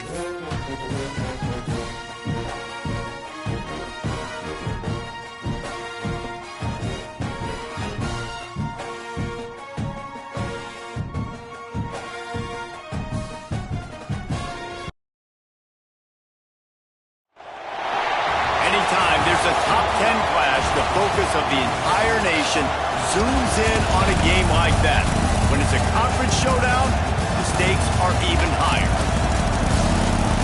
Anytime there's a top 10 clash, the focus of the entire nation zooms in on a game like that. When it's a conference showdown, the stakes are even higher.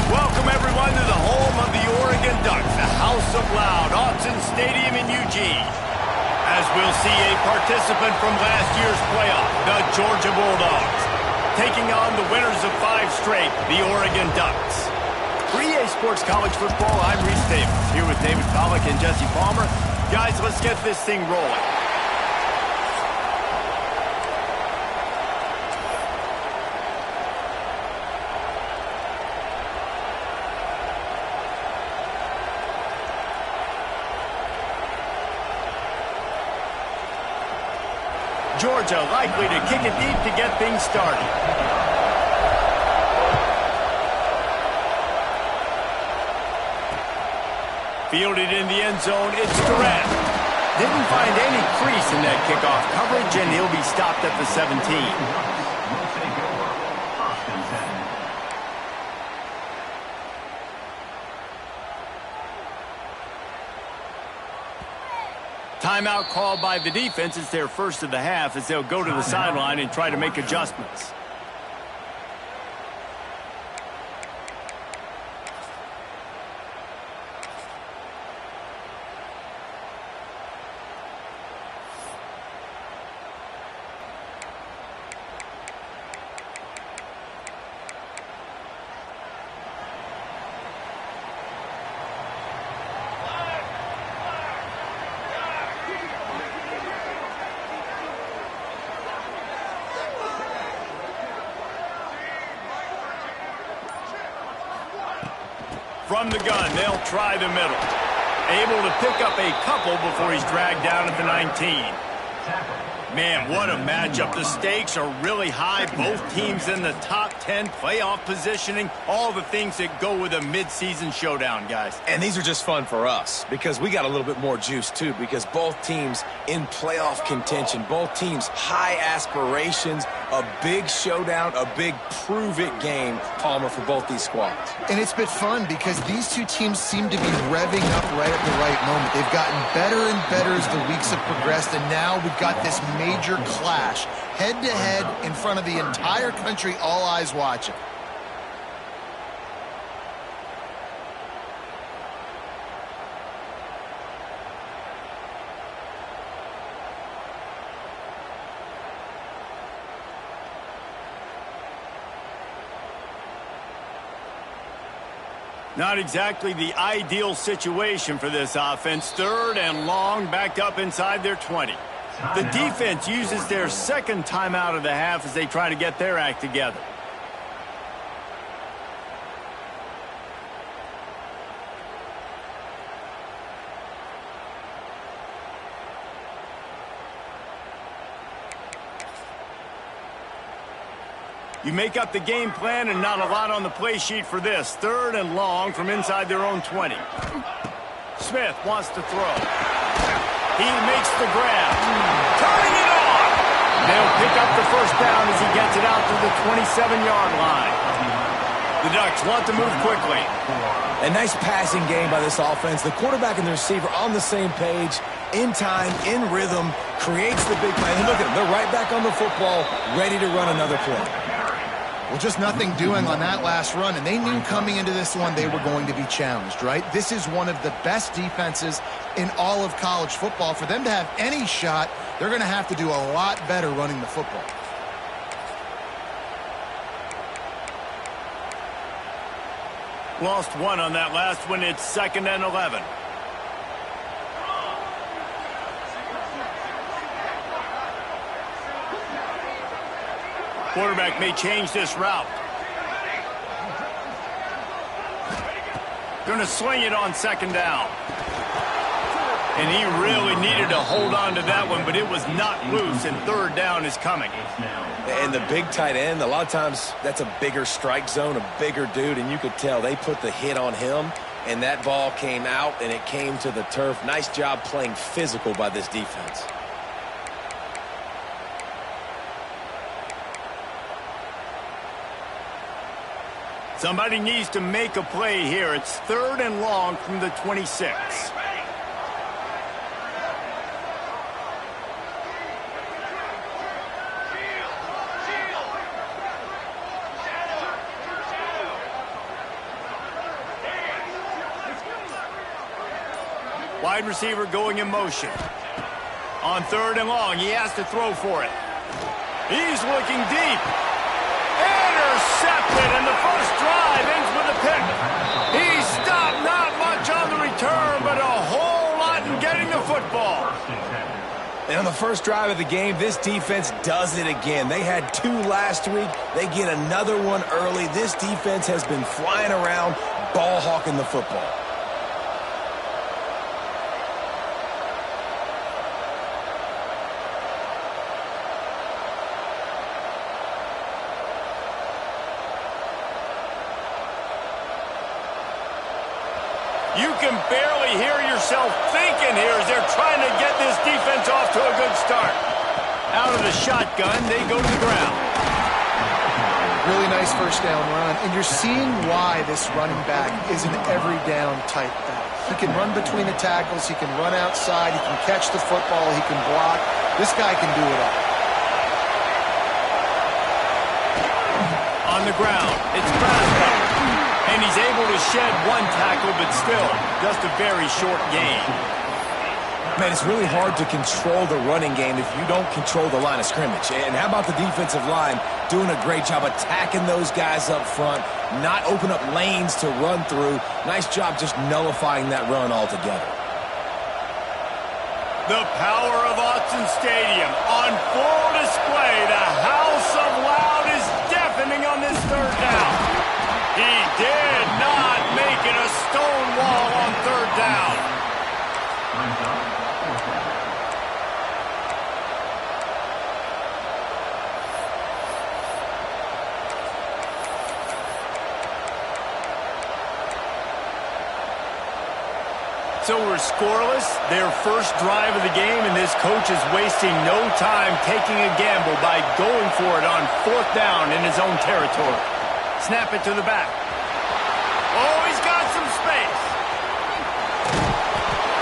Welcome, everyone, to the home of the Oregon Ducks, the House of Loud, Autzen Stadium in Eugene. As we'll see a participant from last year's playoff, the Georgia Bulldogs, taking on the winners of 5 straight, the Oregon Ducks. For EA Sports College Football, I'm Reese Davis, here with David Pollack and Jesse Palmer. Guys, let's get this thing rolling. Georgia likely to kick it deep to get things started. Fielded in the end zone, it's Durant. Didn't find any crease in that kickoff coverage, and he'll be stopped at the 17. Timeout called by the defense. It's their first of the half as they'll go to the sideline and try to make adjustments. From the gun, they'll try the middle. Able to pick up a couple before he's dragged down at the 19. Man, what a matchup. The stakes are really high. Both teams in the top 10 playoff positioning. All the things that go with a midseason showdown, guys. And these are just fun for us because we got a little bit more juice, too, because both teams in playoff contention, both teams high aspirations, a big showdown, a big prove-it game, Palmer, for both these squads. And it's been fun because these two teams seem to be revving up right at the right moment. They've gotten better and better as the weeks have progressed, and now we've got this major clash, head-to-head in front of the entire country, all eyes watching. Not exactly the ideal situation for this offense. 3rd and long, backed up inside their 20. The defense uses their second timeout of the half as they try to get their act together. You make up the game plan and not a lot on the play sheet for this. 3rd and long from inside their own 20. Smith wants to throw. He makes the grab. Turning it on. They'll pick up the first down as he gets it out to the 27-yard line. The Ducks want to move quickly. A nice passing game by this offense. The quarterback and the receiver on the same page, in time, in rhythm, creates the big play. And look at them. They're right back on the football, ready to run another play. Well, just nothing doing on that last run, and they knew coming into this one they were going to be challenged, right? This is one of the best defenses in all of college football. For them to have any shot, they're going to have to do a lot better running the football. Lost one on that last one. It's 2nd and 11. Quarterback may change this route. Going to swing it on 2nd down. And he really needed to hold on to that one, but it was not loose, and third down is coming. And the big tight end, a lot of times that's a bigger strike zone, a bigger dude, and you could tell they put the hit on him, and that ball came out, and it came to the turf. Nice job playing physical by this defense. Somebody needs to make a play here. It's third and long from the 26. Wide receiver going in motion. On third and long, he has to throw for it. He's looking deep. Intercepted, and the first drive ends with a pick. He stopped not much on the return, but a whole lot in getting the football. And on the first drive of the game, this defense does it again. They had 2 last week. They get another one early. This defense has been flying around, ball hawking the football. You can barely hear yourself thinking here as they're trying to get this defense off to a good start. Out of the shotgun, they go to the ground. Really nice first down run, and you're seeing why this running back is an every down type back. He can run between the tackles, he can run outside, he can catch the football, he can block. This guy can do it all. On the ground, it's Bama. And he's able to shed one tackle, but still, just a very short gain. Man, it's really hard to control the running game if you don't control the line of scrimmage. And how about the defensive line doing a great job attacking those guys up front, not open up lanes to run through. Nice job just nullifying that run altogether. The power of Autzen Stadium on full display. The house of loud is deafening on this third down. He did not make it a stone wall on third down. So we're scoreless, their first drive of the game, and this coach is wasting no time taking a gamble by going for it on fourth down in his own territory. Snap it to the back. Oh, he's got some space.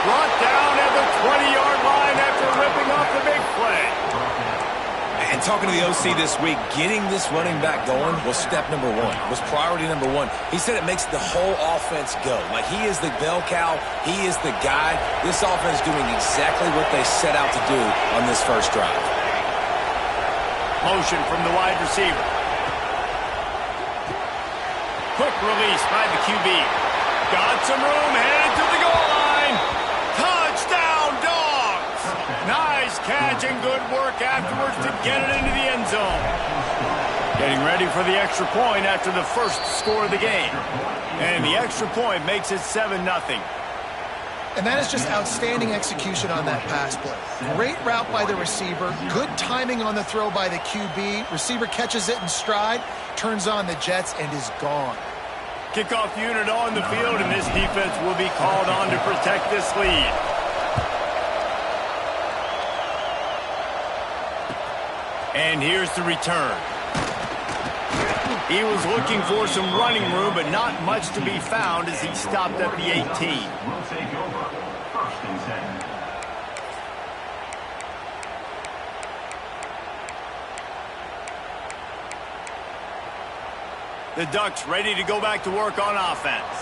Brought down at the 20-yard line after ripping off the big play. And talking to the OC this week, getting this running back going was step number 1, was priority number 1. He said it makes the whole offense go. Like, he is the bell cow, he is the guy. This offense doing exactly what they set out to do on this first drive. Motion from the wide receiver. Quick release by the QB. Got some room, headed to the goal line. Touchdown, Dogs! Nice catch and good work afterwards to get it into the end zone. Getting ready for the extra point after the first score of the game. And the extra point makes it 7-0. And that is just outstanding execution on that pass play. Great route by the receiver, good timing on the throw by the QB. Receiver catches it in stride, turns on the jets, and is gone. Kickoff unit on the field, and this defense will be called on to protect this lead. And here's the return. He was looking for some running room, but not much to be found as he stopped at the 18. We'll take over. First and 10. The Ducks ready to go back to work on offense.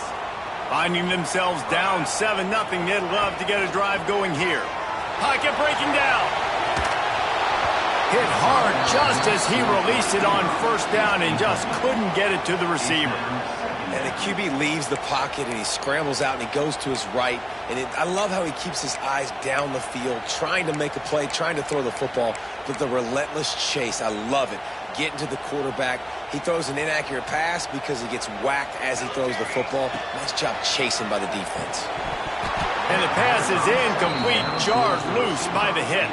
Finding themselves down 7-0, they'd love to get a drive going here. Pocket breaking down. Hit hard just as he released it on first down and just couldn't get it to the receiver. And the QB leaves the pocket and he scrambles out and he goes to his right. And I love how he keeps his eyes down the field, trying to make a play, trying to throw the football, but the relentless chase, I love it. Getting to the quarterback. He throws an inaccurate pass because he gets whacked as he throws the football. Nice job chasing by the defense. And the pass is incomplete, jarred loose by the hit.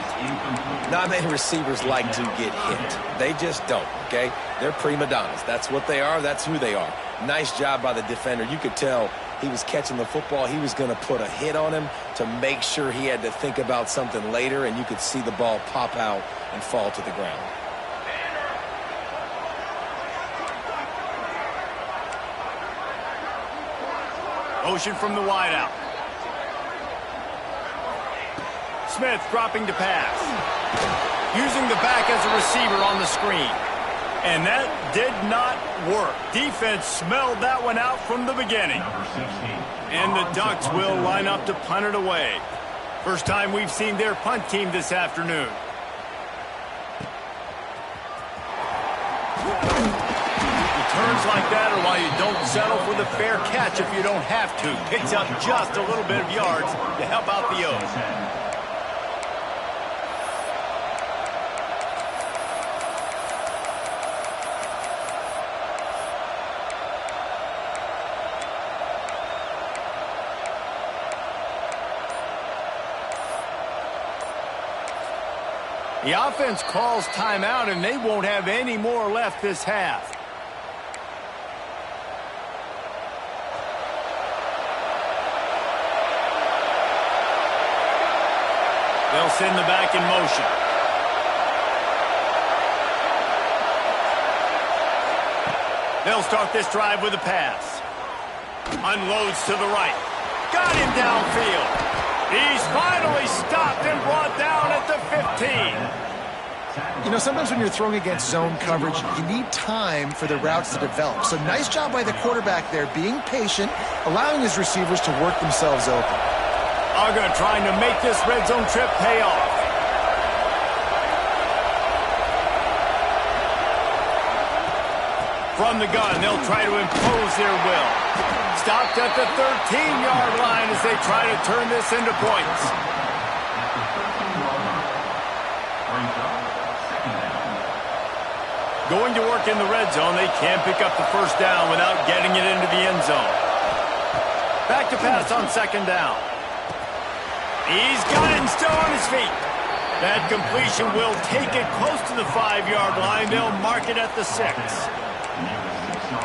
Not many receivers like to get hit. They just don't, okay? They're prima donnas. That's what they are. That's who they are. Nice job by the defender. You could tell he was catching the football. He was going to put a hit on him to make sure he had to think about something later, and you could see the ball pop out and fall to the ground. Motion from the wideout. Smith dropping to pass. Using the back as a receiver on the screen. And that did not work. Defense smelled that one out from the beginning. And the Ducks will line up to punt it away. First time we've seen their punt team this afternoon. Returns like that are why you don't settle for the fair catch if you don't have to. Picks up just a little bit of yards to help out the O's. The offense calls timeout, and they won't have any more left this half. They'll send the back in motion. They'll start this drive with a pass. Unloads to the right. Got him downfield. He's finally stopped and brought down at the 15. You know, sometimes when you're throwing against zone coverage, you need time for the routes to develop. So nice job by the quarterback there, being patient, allowing his receivers to work themselves open. Uga trying to make this red zone trip pay off. From the gun, they'll try to impose their will. Stopped at the 13-yard line as they try to turn this into points. Going to work in the red zone, they can't pick up the first down without getting it into the end zone. Back to pass on second down. He's got it and still on his feet. That completion will take it close to the 5-yard line. They'll mark it at the 6.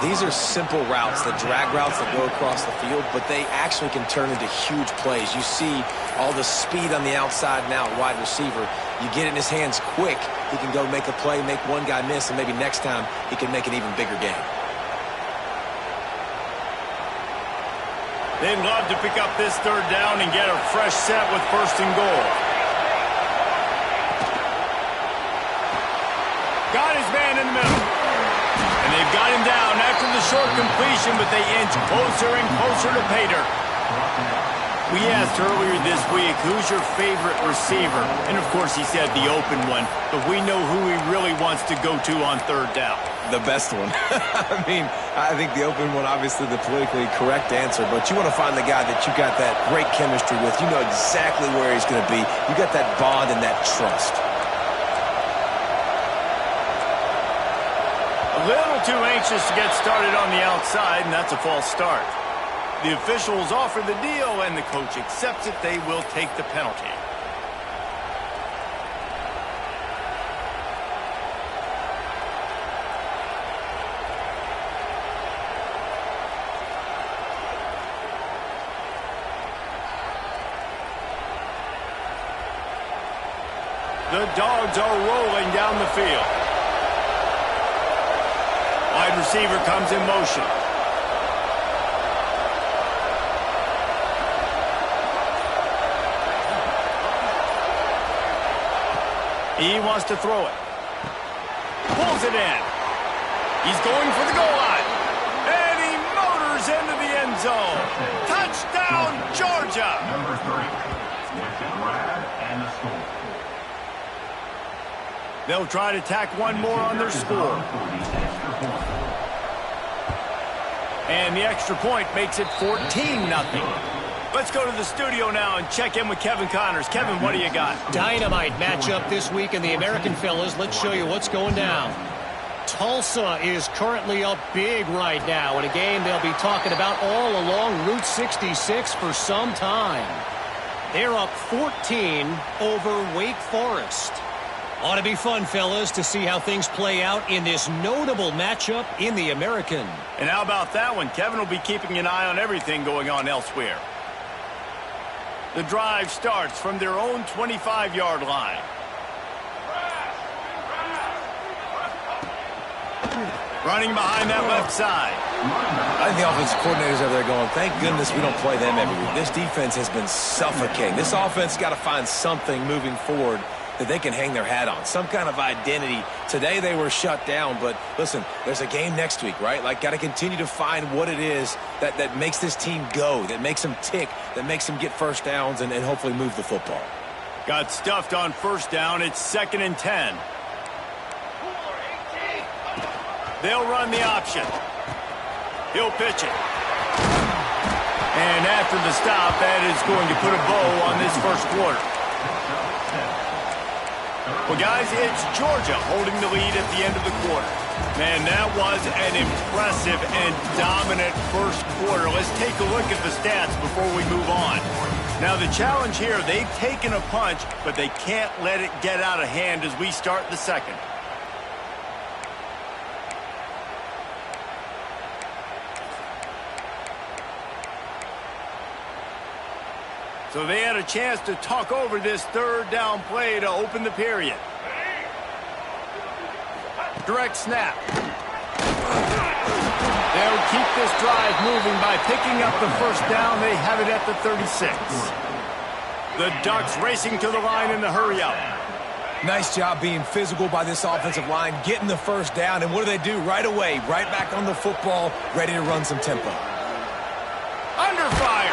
These are simple routes, the drag routes that go across the field, but they actually can turn into huge plays. You see all the speed on the outside now, wide receiver. You get it in his hands quick, he can go make a play, make one guy miss, and maybe next time he can make an even bigger game. They'd love to pick up this third down and get a fresh set with first and goal. Got his man in the middle. And they've got him down after the short completion, but they inch closer and closer to pay dirt. We asked earlier this week, who's your favorite receiver? And, of course, he said the open one, but we know who he really wants to go to on third down. The best one. I mean, I think the open one, obviously the politically correct answer, but you want to find the guy that you got that great chemistry with. You know exactly where he's going to be. You got that bond and that trust. A little too anxious to get started on the outside, and that's a false start. The officials offer the deal, and the coach accepts it. They will take the penalty. The Dogs are rolling down the field. Wide receiver comes in motion. He wants to throw it. Pulls it in. He's going for the goal line. And he motors into the end zone. Touchdown, Georgia. Number 3, with the grab and the score. They'll try to tack one more on their score. And the extra point makes it 14-0. Let's go to the studio now and check in with Kevin Connors. Kevin, what do you got? Dynamite matchup this week in the American Fellas. Let's show you what's going down. Tulsa is currently up big right now in a game they'll be talking about all along Route 66 for some time. They're up 14 over Wake Forest. Ought to be fun, fellas, to see how things play out in this notable matchup in the American. And how about that one? Kevin will be keeping an eye on everything going on elsewhere. The drive starts from their own 25-yard line. Running behind that left side. I think the offensive coordinators over there going, thank goodness we don't play them every week. This defense has been suffocating. This offense got to find something moving forward that they can hang their hat on, some kind of identity. Today they were shut down, but listen, there's a game next week, right? Like, got to continue to find what it is that makes this team go, that makes them tick, that makes them get first downs and hopefully move the football. Got stuffed on first down. It's 2nd and 10. They'll run the option. He'll pitch it. And after the stop, that is going to put a bow on this first quarter. Well, guys, it's Georgia holding the lead at the end of the quarter. Man, that was an impressive and dominant first quarter. Let's take a look at the stats before we move on. Now, the challenge here, they've taken a punch, but they can't let it get out of hand as we start the second. So they had a chance to talk over this third down play to open the period. Direct snap. They'll keep this drive moving by picking up the first down. They have it at the 36. The Ducks racing to the line in the hurry up. Nice job being physical by this offensive line, getting the first down, and what do? Right away, right back on the football, ready to run some tempo. Under fire.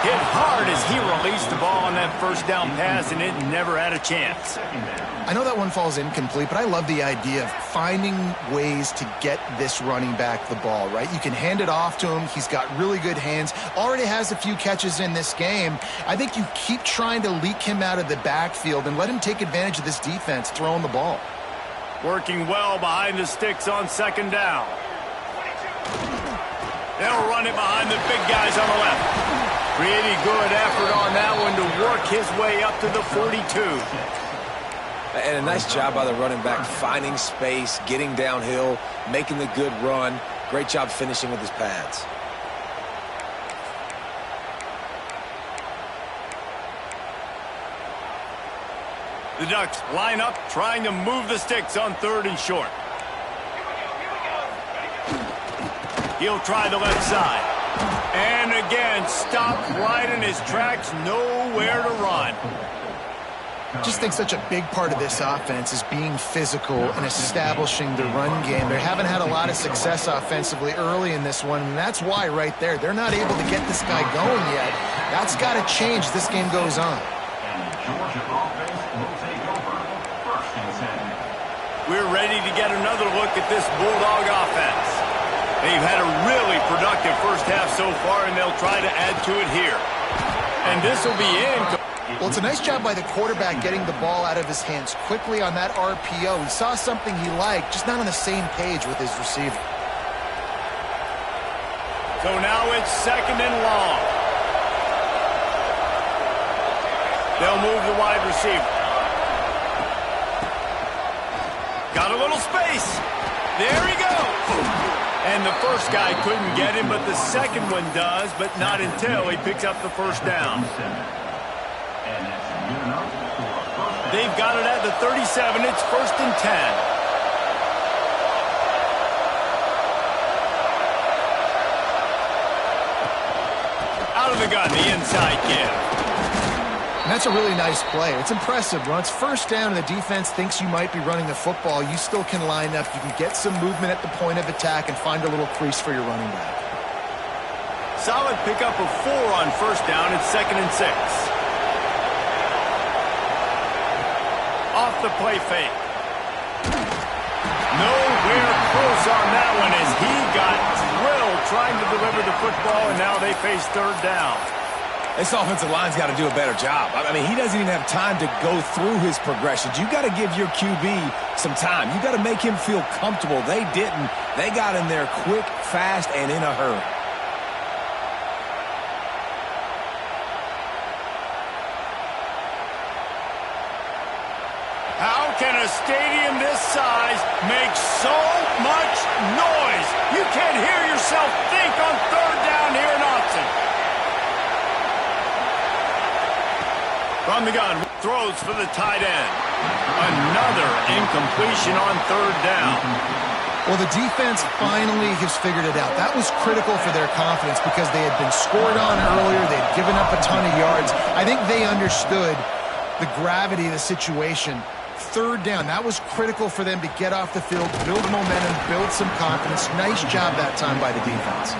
Hit hard as he released the ball on that first down pass, and it never had a chance. I know that one falls incomplete, but I love the idea of finding ways to get this running back the ball, right? You can hand it off to him. He's got really good hands. Already has a few catches in this game. I think you keep trying to leak him out of the backfield and let him take advantage of this defense throwing the ball. Working well behind the sticks on second down. They'll run it behind the big guys on the left. Pretty good effort on that one to work his way up to the 42. And a nice job by the running back, finding space, getting downhill, making the good run. Great job finishing with his pads. The Ducks line up, trying to move the sticks on 3rd and short. He'll try the left side. And again, stopped right in his tracks, nowhere to run. Just think such a big part of this offense is being physical and establishing the run game. They haven't had a lot of success offensively early in this one, and that's why right there, they're not able to get this guy going yet. That's got to change as this game goes on. We're ready to get another look at this Bulldog offense. They've had a really productive first half so far, and they'll try to add to it here. And this will be in. Well, it's a nice job by the quarterback getting the ball out of his hands quickly on that RPO. He saw something he liked, just not on the same page with his receiver. So now it's 2nd and long. They'll move the wide receiver. Got a little space. There he goes. And the first guy couldn't get him, but the second one does, but not until he picks up the first down. They've got it at the 37. It's 1st and 10. Out of the gun, the inside give. And that's a really nice play. It's impressive. When it's first down and the defense thinks you might be running the football, you still can line up. You can get some movement at the point of attack and find a little crease for your running back. Solid pickup of 4 on first down. It's 2nd and 6. Off the play fake. Nowhere close on that one as he got drilled trying to deliver the football, and now they face 3rd down. This offensive line's got to do a better job. I mean, he doesn't even have time to go through his progressions. You got to give your QB some time. You got to make him feel comfortable. They didn't. They got in there quick, fast, and in a hurry. How can a stadium this size make so much noise? You can't hear yourself think on third down here in Austin. From the gun, throws for the tight end. Another incompletion on third down. Well, the defense finally has figured it out. That was critical for their confidence because they had been scored on earlier. They'd given up a ton of yards. I think they understood the gravity of the situation. Third down, that was critical for them to get off the field, build momentum, build some confidence. Nice job that time by the defense.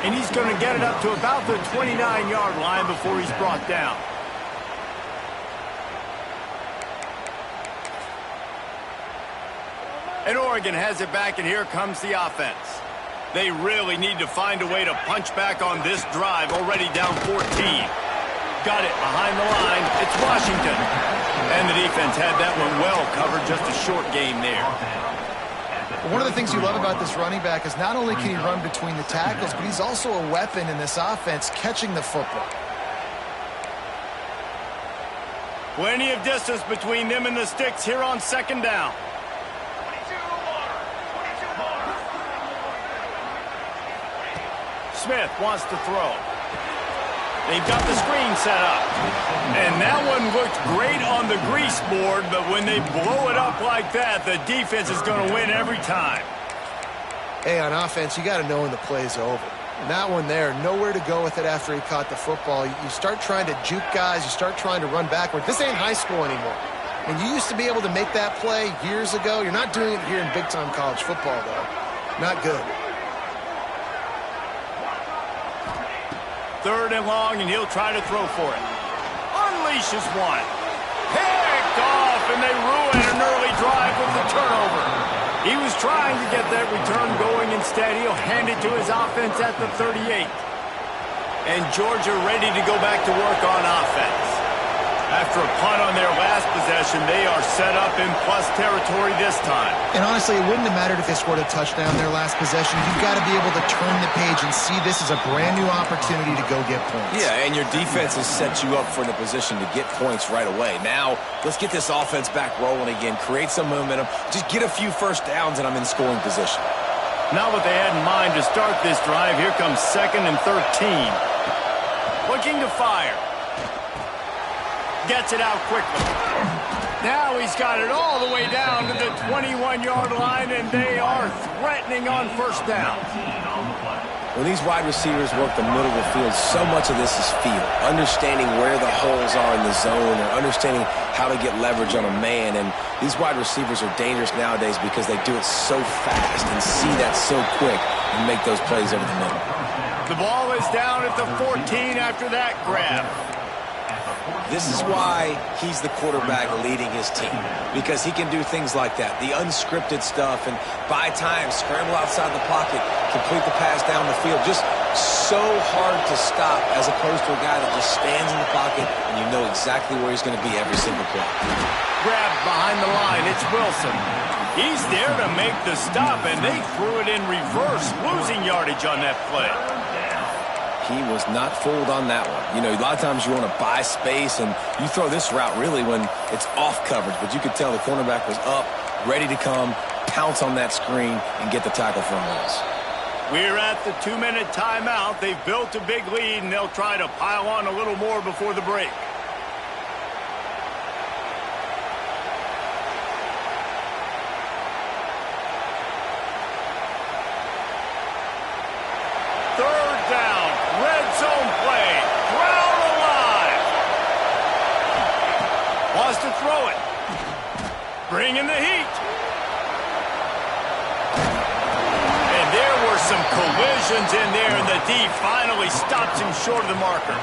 And he's going to get it up to about the 29-yard line before he's brought down. And Oregon has it back, and here comes the offense. They really need to find a way to punch back on this drive, already down 14. Got it behind the line. It's Washington. And the defense had that one well covered, just a short game there. One of the things you love about this running back is not only can he run between the tackles, but he's also a weapon in this offense, catching the football. Plenty of distance between them and the sticks here on second down. Smith wants to throw. They've got the screen set up. And that one looked great on the grease board, but when they blow it up like that, the defense is going to win every time. Hey, on offense, you got to know when the play's over. And that one there, nowhere to go with it after he caught the football. You start trying to juke guys. You start trying to run backward. This ain't high school anymore. And you used to be able to make that play years ago. You're not doing it here in big-time college football, though. Not good. Third and long, and he'll try to throw for it. Unleashes one. Picked off, and they ruin an early drive with the turnover. He was trying to get that return going. Instead, he'll hand it to his offense at the 38. And Georgia ready to go back to work on offense. After a punt on their last possession, they are set up in plus territory this time. And honestly, it wouldn't have mattered if they scored a touchdown their last possession. You've got to be able to turn the page and see this as a brand new opportunity to go get points. Yeah, and your defense has set you up for the position to get points right away. Now, let's get this offense back rolling again, create some momentum, just get a few first downs, and I'm in scoring position. Not what they had in mind to start this drive. Here comes 2nd and 13. Looking to fire. Gets it out quickly. Now he's got it all the way down to the 21-yard line, and they are threatening on first down. When these wide receivers work the middle of the field, so much of this is feel. Understanding where the holes are in the zone or understanding how to get leverage on a man. And these wide receivers are dangerous nowadays because they do it so fast and see that so quick and make those plays over the middle. The ball is down at the 14 after that grab. This is why he's the quarterback leading his team, because he can do things like that, the unscripted stuff, and buy time, scramble outside the pocket, complete the pass down the field. Just so hard to stop as opposed to a guy that just stands in the pocket and you know exactly where he's going to be every single play. Grabbed behind the line, it's Wilson. He's there to make the stop, and they threw it in reverse, losing yardage on that play. He was not fooled on that one. You know, a lot of times you want to buy space, and you throw this route really when it's off coverage. But you could tell the cornerback was up, ready to come, pounce on that screen, and get the tackle for a loss. We're at the 2-minute timeout. They've built a big lead, and they'll try to pile on a little more before the break. Third down. Red zone play. Brown alive. Wants to throw it. Bringing the heat. And there were some collisions in there, and the D finally stops him short of the marker.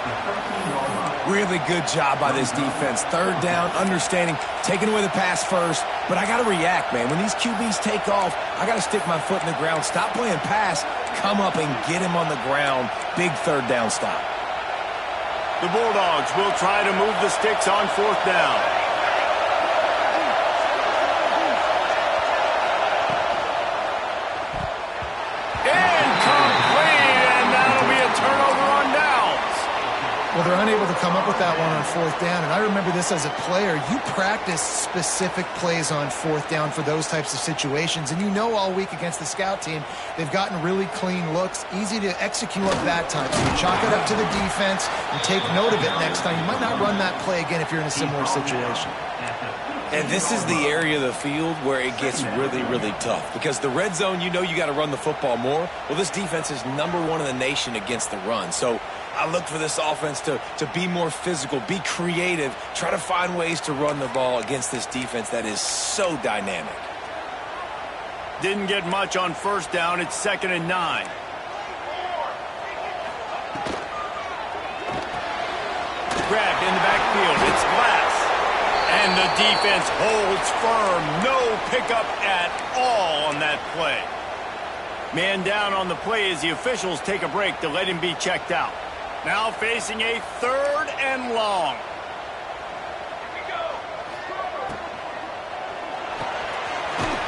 Really good job by this defense. Third down, understanding, taking away the pass first. But I got to react, man. When these QBs take off, I got to stick my foot in the ground. Stop playing pass. Come up and get him on the ground. Big third down stop. The Bulldogs will try to move the sticks on 4th down. Incomplete, and that'll be a turnover on downs. Well, they're unable to come up with that one on 4th down, and I remember this as a player. You practice specific plays on 4th down for those types of situations, and you know all week against the scout team, they've gotten really clean looks, easy to execute at that time. So you chalk it up to the defense and take note of it next time. You might not run that play again if you're in a similar situation. And this is the area of the field where it gets really, really tough. Because the red zone, you know you got to run the football more. Well, this defense is #1 in the nation against the run. So I look for this offense to be more physical, be creative, try to find ways to run the ball against this defense that is so dynamic. Didn't get much on 1st down. It's 2nd and 9. Grabbed in the backfield. It's Glass. And the defense holds firm. No pickup at all on that play. Man down on the play as the officials take a break to let him be checked out. Now facing a 3rd and long.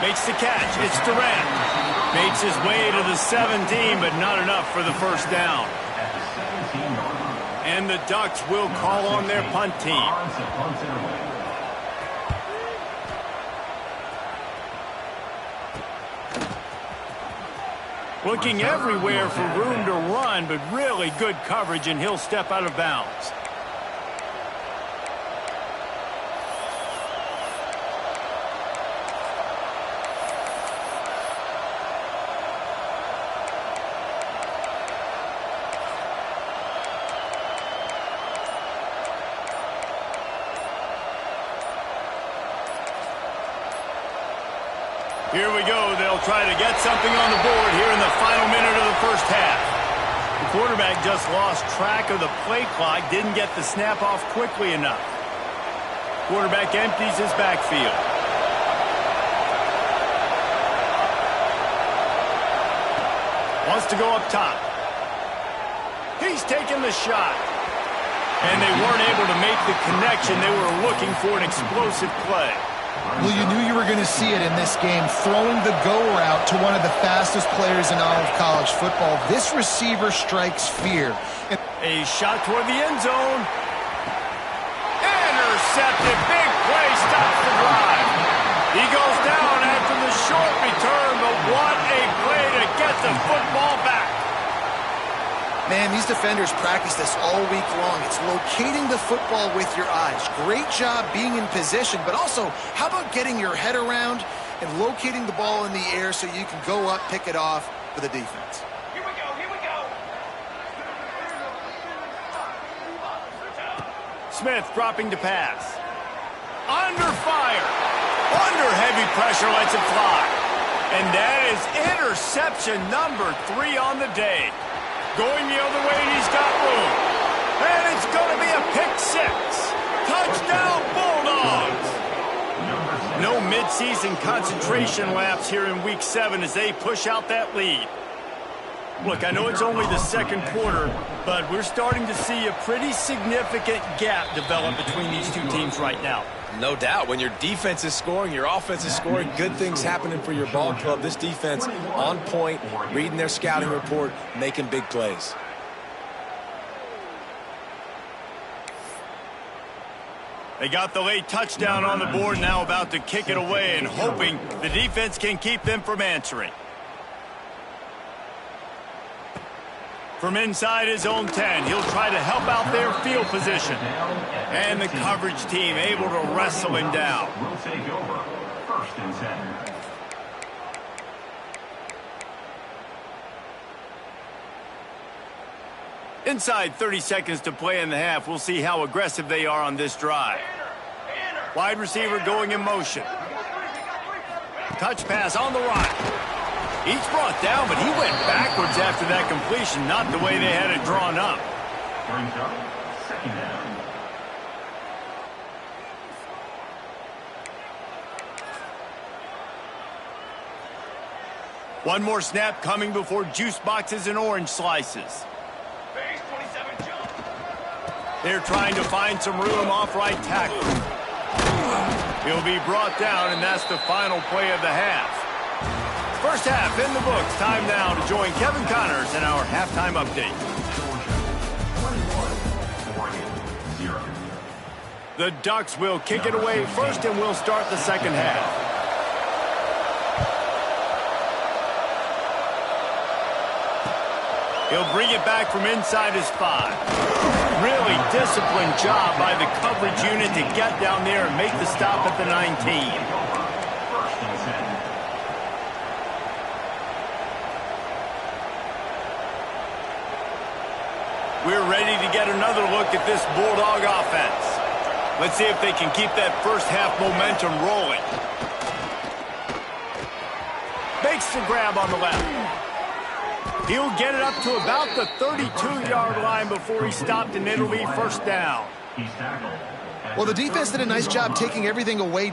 Makes the catch. It's Durant. Makes his way to the 17, but not enough for the 1st down. And the Ducks will call on their punt team. Looking everywhere for room to run, but really good coverage, and he'll step out of bounds. Here we go. They'll try to get something on the board here in the final minute of the 1st half. The quarterback just lost track of the play clock, didn't get the snap off quickly enough. Quarterback empties his backfield. Wants to go up top. He's taking the shot. And they weren't able to make the connection. They were looking for an explosive play. Well, you knew you were going to see it in this game, throwing the go route to one of the fastest players in all of college football. This receiver strikes fear. A shot toward the end zone. Intercepted. Big play. Stops the drive. He goes down after the short return, but what a play to get the football back. Man, these defenders practice this all week long. It's locating the football with your eyes. Great job being in position, but also, how about getting your head around and locating the ball in the air so you can go up, pick it off for the defense. Here we go, here we go. Smith dropping to pass. Under fire. Under heavy pressure, lets it fly. And that is interception number 3 on the day. Going the other way, and he's got room. And it's going to be a pick 6. Touchdown, Bulldogs! No midseason concentration lapse here in Week 7 as they push out that lead. Look, I know it's only the 2nd quarter, but we're starting to see a pretty significant gap develop between these two teams right now. No doubt. When your defense is scoring, your offense is scoring, good things happening for your ball club. This defense on point, reading their scouting report, making big plays. They got the late touchdown on the board, now about to kick it away and hoping the defense can keep them from answering. From inside his own 10, he'll try to help out their field position. And the coverage team able to wrestle him down. Will take over. 1st and 10. Inside 30 seconds to play in the half. We'll see how aggressive they are on this drive. Wide receiver going in motion. Touch pass on the right. Each brought down, but he went backwards after that completion, not the way they had it drawn up. Brings up 2nd down. One more snap coming before juice boxes and orange slices. They're trying to find some room off right tackle. He'll be brought down, and that's the final play of the half. First half in the books. Time now to join Kevin Connors in our halftime update. The Ducks will kick it away first, and we'll start the second half. He'll bring it back from inside his 5. Really disciplined job by the coverage unit to get down there and make the stop at the 19. We're ready to get another look at this Bulldog offense. Let's see if they can keep that first half momentum rolling. Makes the grab on the left. He'll get it up to about the 32-yard line before he's stopped, and it'll be first down. Well, the defense did a nice job taking everything away